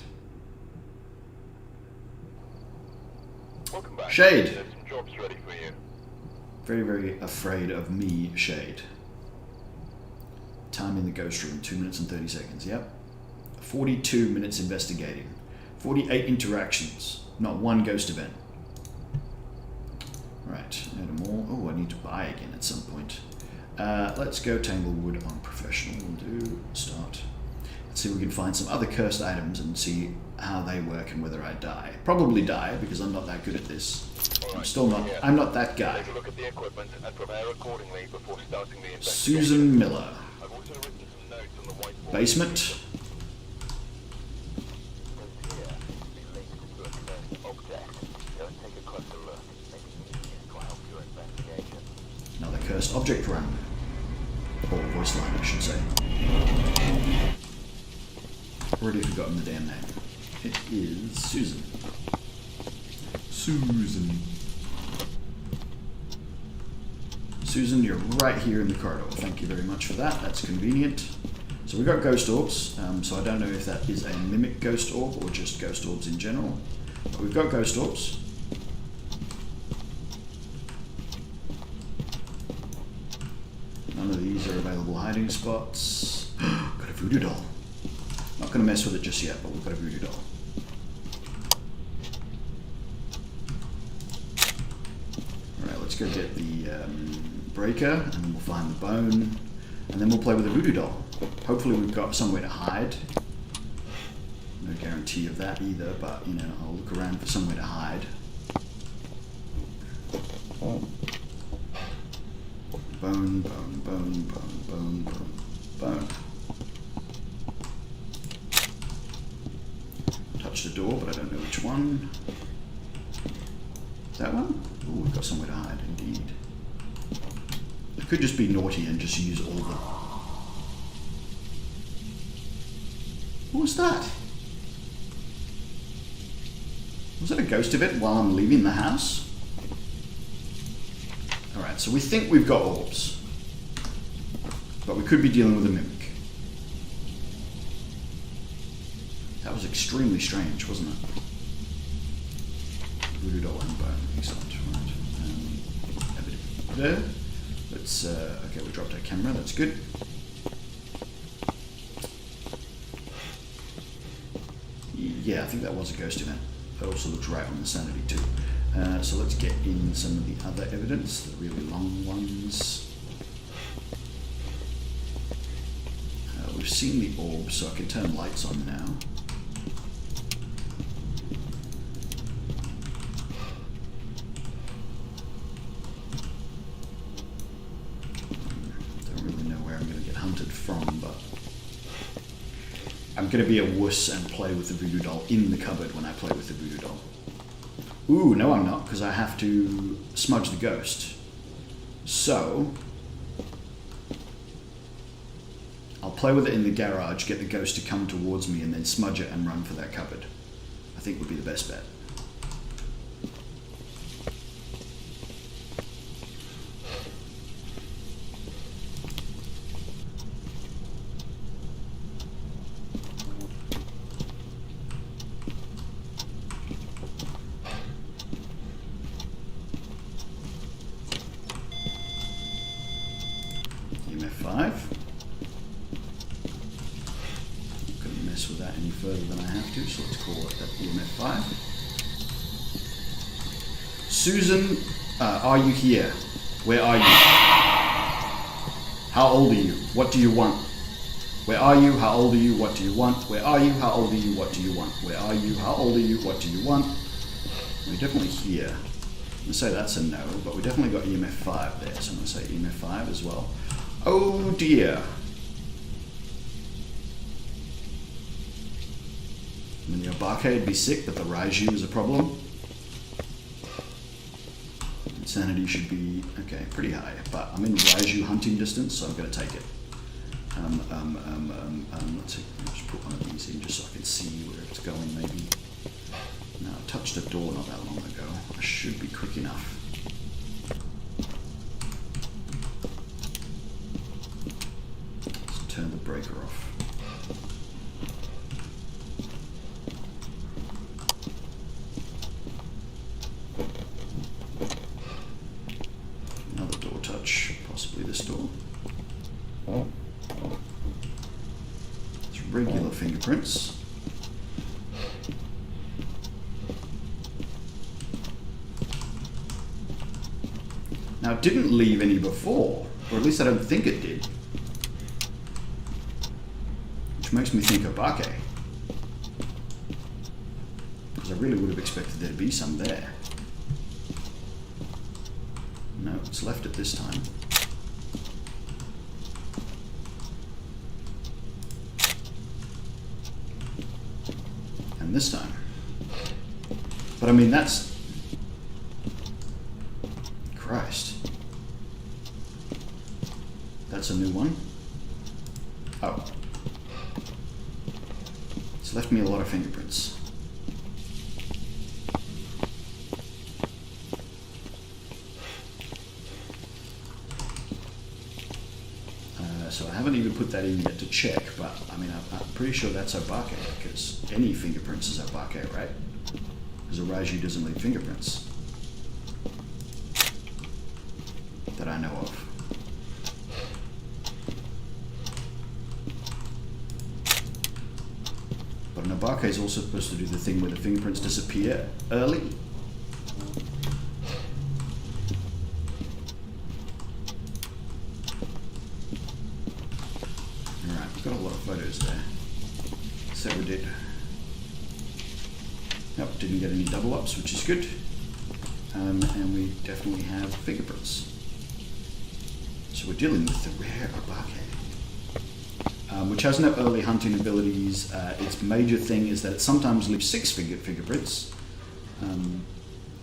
Welcome back. Shade. There's some jobs ready for you. Very, very afraid of me, Shade. Time in the ghost room, 2 minutes and 30 seconds, yep. 42 minutes investigating. 48 interactions. Not one ghost event. Right, no more. Oh, I need to buy again at some point. Let's go Tanglewood on professional. We'll do start. Let's see if we can find some other cursed items and see how they work and whether I die. Probably die because I'm not that good at this. All right, Still not. yeah. I'm not that guy. Take a look at the equipment and prepare accordingly before starting the investigation. Susan Miller. I've also written some notes on the whiteboard. Basement. Another cursed object run. Or voice line, I should say. Already forgotten the damn name. It is Susan. Susan. Susan, you're right here in the corridor. Thank you very much for that. That's convenient. So we've got ghost orbs. So I don't know if that is a mimic ghost orb or just ghost orbs in general. But we've got ghost orbs. None of these are available hiding spots. Got a voodoo doll. Not going to mess with it just yet, but we've got a voodoo doll. Alright, let's go get the breaker, and then we'll find the bone, and then we'll play with the voodoo doll. Hopefully we've got somewhere to hide. No guarantee of that either, but, you know, I'll look around for somewhere to hide. Bone, bone, bone, bone, bone, bone, bone. Touch the door, but I don't know which one. That one? Oh, we've got somewhere to hide, indeed. I could just be naughty and just use all the... What was that? Was that a ghost of it while I'm leaving the house? Alright, so we think we've got orbs. But we could be dealing with a mimic. That was extremely strange, wasn't it? Voodoo doll and bone. Excellent. Right. There. Let's, okay, we dropped our camera. That's good. Yeah, I think that was a ghost event. That also looks right on the sanity too. So let's get in some of the other evidence, the really long ones. We've seen the orb, so I can turn lights on now. Don't really know where I'm going to get hunted from, but I'm going to be a wuss and play with the voodoo doll in the cupboard when I play with the voodoo doll. Ooh, no I'm not, because I have to smudge the ghost. So, I'll play with it in the garage, get the ghost to come towards me, and then smudge it and run for that cupboard. I think would be the best bet. EMF 5. Not going to mess with that any further than I have to, so let's call it that EMF 5. Susan, are you here? Where are you? How old are you? What do you want? Where are you? How old are you? What do you want? Where are you? How old are you? What do you want? Where are you? How old are you? What do you want? We're definitely here. I'm going to say that's a no, but we definitely got EMF 5 there, so I'm going to say EMF 5 as well. Oh dear. I mean, the Obake would be sick, but the Raiju is a problem. Insanity should be, okay, pretty high, but I'm in Raiju hunting distance, so I'm going to take it. Let's see, just put one of these in just so I can see where it's going, maybe. No, I touched a door not that long ago. I should be quick enough. Let's turn the breaker off. Another door touch, possibly this door. It's regular fingerprints. Now, it didn't leave any before, or at least I don't think it did. Which makes me think Obake. Because I really would have expected there to be some there. No, it's left it this time. And this time. But I mean, that's... Christ. That's a new one. Oh. It's left me a lot of fingerprints. So I haven't even put that in yet to check, but I mean, I'm pretty sure that's Obake, because any fingerprints is Obake, right? Because a Raiju doesn't leave fingerprints. That I know of. But an Obake is also supposed to do the thing where the fingerprints disappear early. Alright, we've got a lot of photos there. So we did. Nope, didn't get any double ups, which is good. And we definitely have fingerprints. So we're dealing with the rare Obake. Which has no early hunting abilities. Its major thing is that it sometimes leaves 6 fingerprints,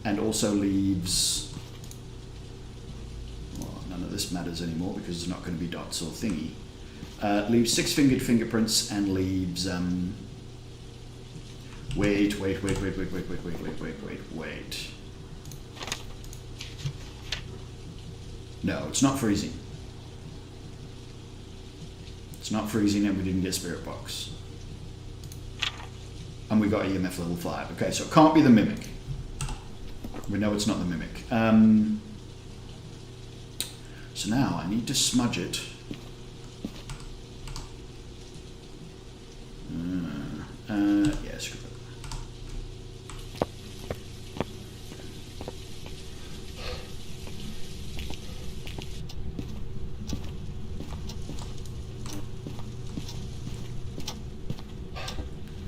and also leaves, well, none of this matters anymore because it's not going to be dots or thingy. Leaves 6-fingered fingerprints and leaves, wait. No, it's not freezing. It's not freezing, and we didn't get Spirit Box. And we got EMF level 5. Okay, so it can't be the Mimic. We know it's not the Mimic. So now I need to smudge it. Yeah, screw it.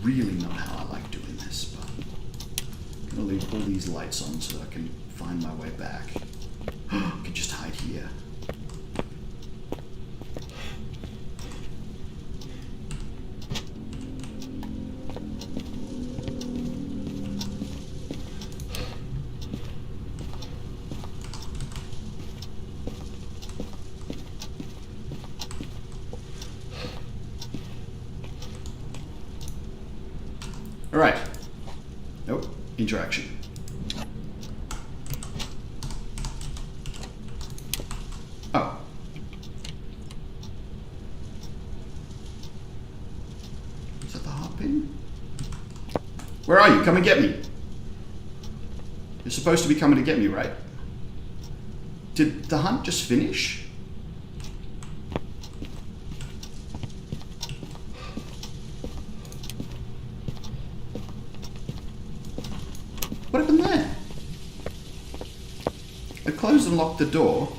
Really not how I like doing this, but I'm gonna leave all these lights on so that I can find my way back. I could just hide here. All right. Nope. Interaction. Oh. Is that the heart pin? Where are you? Come and get me. You're supposed to be coming to get me, right? Did the hunt just finish? What happened there? I closed and locked the door,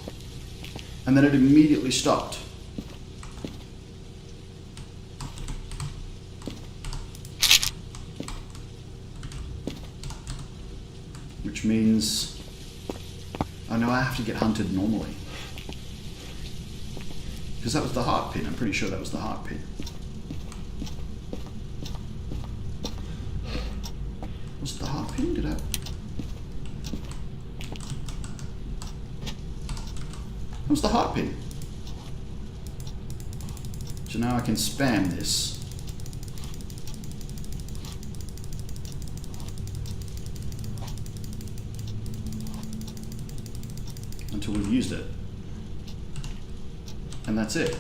and then it immediately stopped. Which means... oh no, I have to get hunted normally. Because that was the heart pin. I'm pretty sure that was the heart pin. Was it the heart pin? Did I... that was the heart pin. So now I can spam this. Until we've used it. And that's it.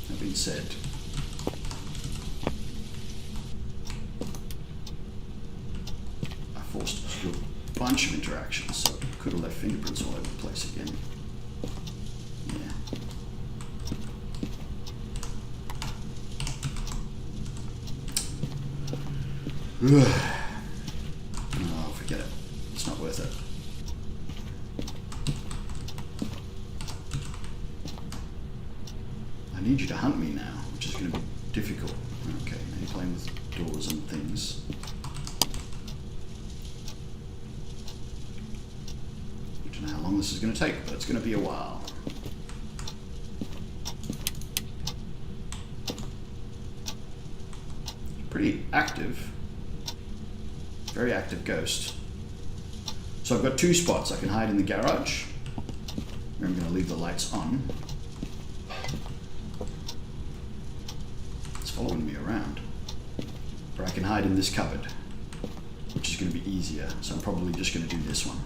That being said, I forced it to do a bunch of interactions, so I could have left fingerprints all over the place again. Oh, forget it. It's not worth it. I need you to hunt me now, which is going to be difficult. Okay, now you're playing with doors and things. I don't know how long this is going to take, but it's going to be a while. Pretty active. Very active ghost. So I've got 2 spots. I can hide in the garage, where I'm going to leave the lights on. It's following me around. Or I can hide in this cupboard, which is going to be easier. So I'm probably just going to do this one.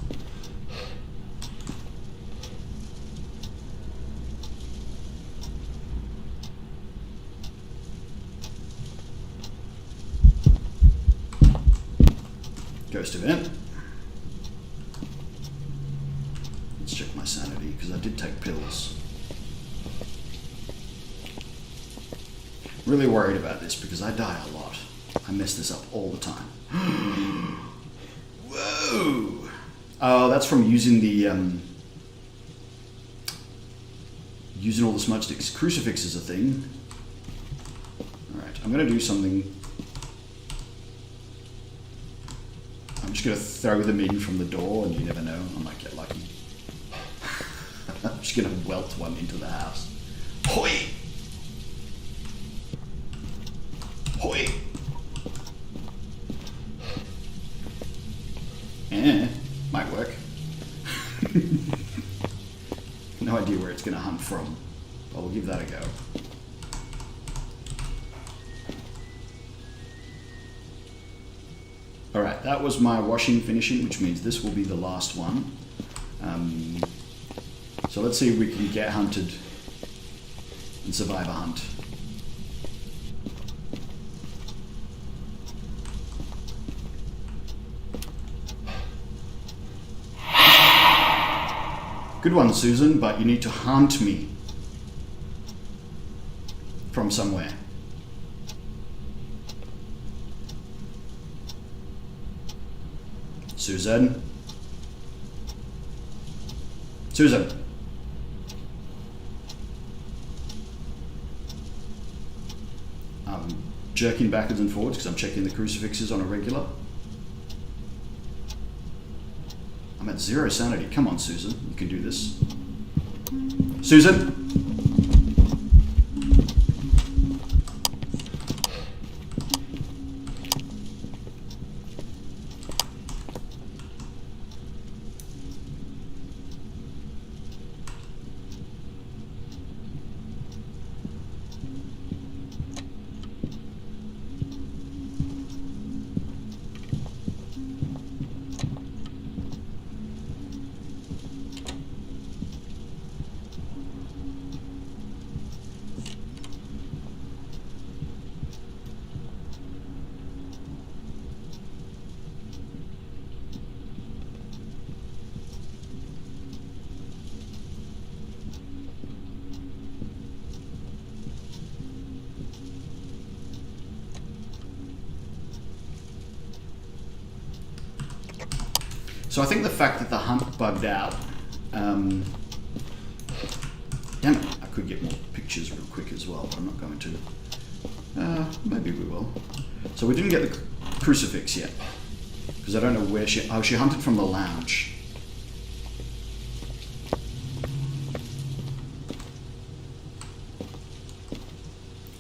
Ghost event. Let's check my sanity, because I did take pills. Really worried about this because I die a lot. I mess this up all the time. Whoa! Oh, that's from using the using all the smudge sticks. Crucifix is a thing. All right, I'm gonna do something. I'm just gonna throw them in from the door, and you never know, I might get lucky. I'm just gonna welt one into the house. Hoi! Hoi! Might work. No idea where it's going to hunt from, but we'll give that a go. Alright, that was my washing finishing, which means this will be the last one. So let's see if we can get hunted and survive a hunt. Good one, Susan, but you need to hunt me from somewhere. Susan? Susan? I'm jerking backwards and forwards because I'm checking the crucifixes on a regular. I'm at 0 sanity. Come on, Susan. You can do this. Susan? So I think the fact that the hunt bugged out, damn it, I could get more pictures real quick as well, but I'm not going to. Maybe we will. So we didn't get the crucifix yet, because I don't know where she hunted from the lounge.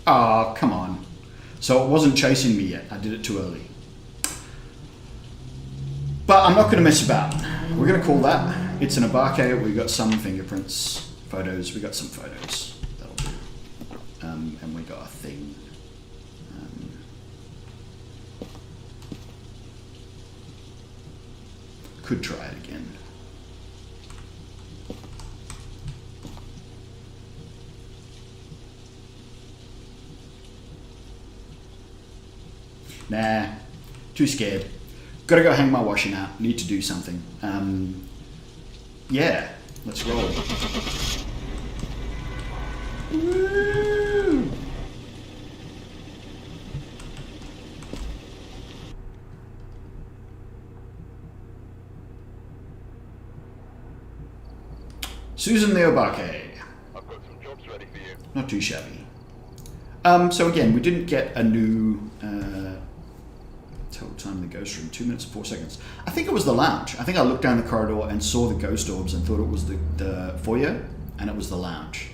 Oh, come on. So it wasn't chasing me yet, I did it too early. But I'm not going to mess about. We're going to call that. It's an Abarque. We got some fingerprints, photos. We got some photos. That'll do. And we got a thing. Could try it again. Nah, too scared. Gotta go hang my washing out. Need to do something. Yeah, let's roll. Woo! Susan the Abarque. I've got some jobs ready for you. Not too shabby. So again, we didn't get a new total time in the ghost room, 2 minutes and 4 seconds. I think it was the lounge. I think I looked down the corridor and saw the ghost orbs and thought it was the foyer, and it was the lounge.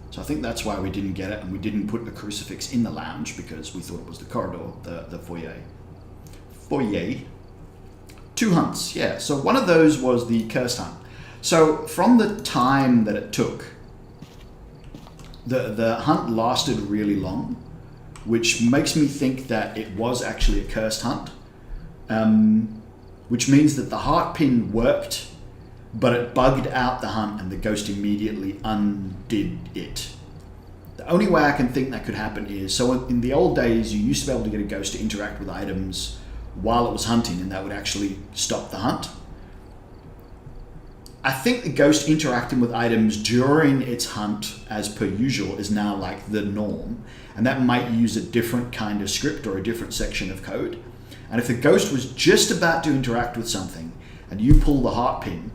So I think that's why we didn't get it, and we didn't put the crucifix in the lounge because we thought it was the corridor, the foyer. Foyer. 2 hunts, yeah. So one of those was the cursed hunt. So from the time that it took, the hunt lasted really long, which makes me think that it was actually a cursed hunt, which means that the heart pin worked, but it bugged out the hunt and the ghost immediately undid it. The only way I can think that could happen is, so in the old days, you used to be able to get a ghost to interact with items while it was hunting, and that would actually stop the hunt. I think the ghost interacting with items during its hunt as per usual is now like the norm, and that might use a different kind of script or a different section of code. And if the ghost was just about to interact with something and you pull the heart pin,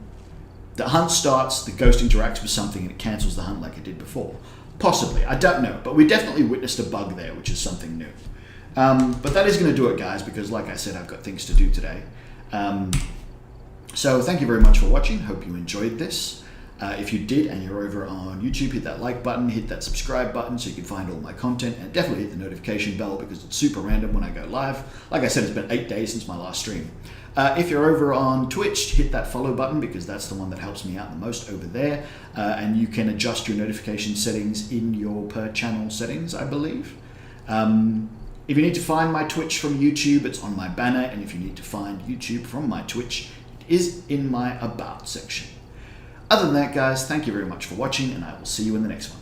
the hunt starts, the ghost interacts with something and it cancels the hunt like it did before. Possibly, I don't know, but we definitely witnessed a bug there, which is something new. But that is going to do it, guys, because like I said, I've got things to do today. So thank you very much for watching. Hope you enjoyed this. If you did and you're over on YouTube, hit that like button, hit that subscribe button so you can find all my content, and definitely hit the notification bell because it's super random when I go live. Like I said, it's been 8 days since my last stream. If you're over on Twitch, hit that follow button because that's the one that helps me out the most over there. And you can adjust your notification settings in your per channel settings, I believe. If you need to find my Twitch from YouTube, it's on my banner. And if you need to find YouTube from my Twitch, it is in my About section. Other than that, guys, thank you very much for watching, and I will see you in the next one.